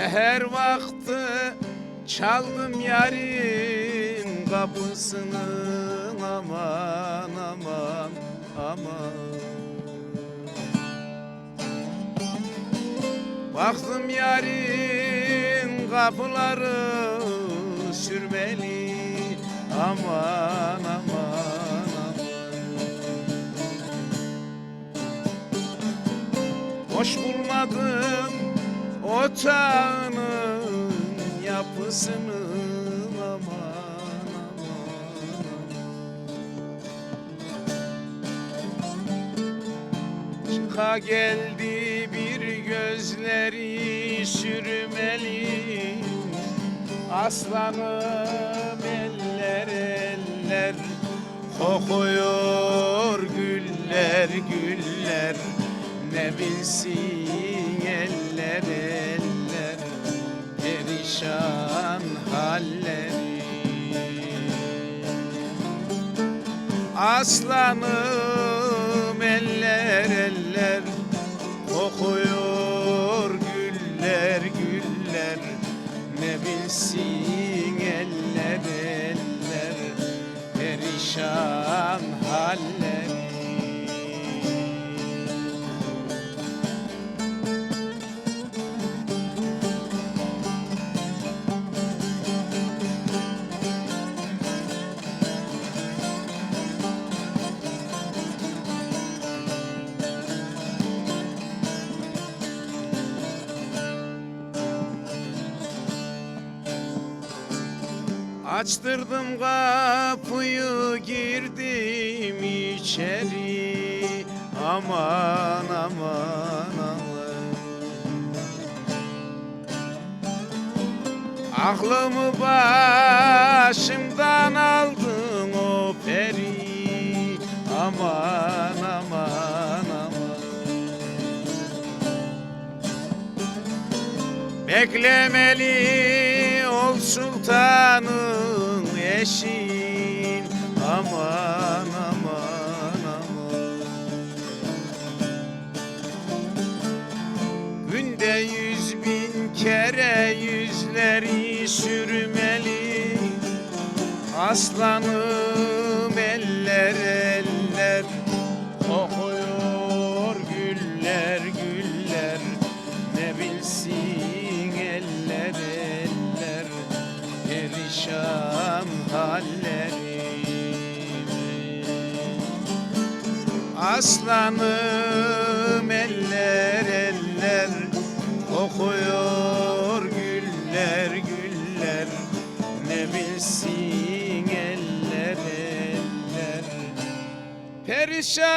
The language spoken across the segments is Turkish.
Seher vakti çaldım yarın kapısını, aman aman aman. Baktım yarın kapıları sürmeli, aman aman aman. Hoş bulmadım otağının yapısını, aman aman aman. Çıka geldi bir gözleri sürmeli, aslanım eller eller, kokuyor güller güller, ne bilsin eller eller, perişan halleri. Aslanım eller eller, kokuyor güller güller, ne bilsin eller eller, perişan halleri. Açtırdım kapıyı, girdim içeri, aman aman aman. Aklımı başımdan aldın o peri, aman aman aman. Beklemeli ol sultanın eşin, aman aman aman. Günde 100.000 kere yüzleri sürmeli, aslanım eller eller, kokuyor güller güller, ne bilsin eller eller, perişan hallerimi. Aslanım eller eller, kokuyor güller güller, ne bilsin eller eller, perişan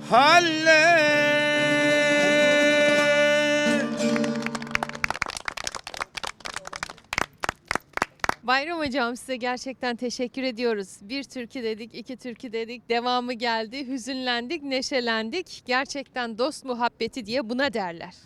haller. Bayram Hocam, size gerçekten teşekkür ediyoruz. Bir türkü dedik, iki türkü dedik, devamı geldi, hüzünlendik, neşelendik. Gerçekten dost muhabbeti diye buna derler.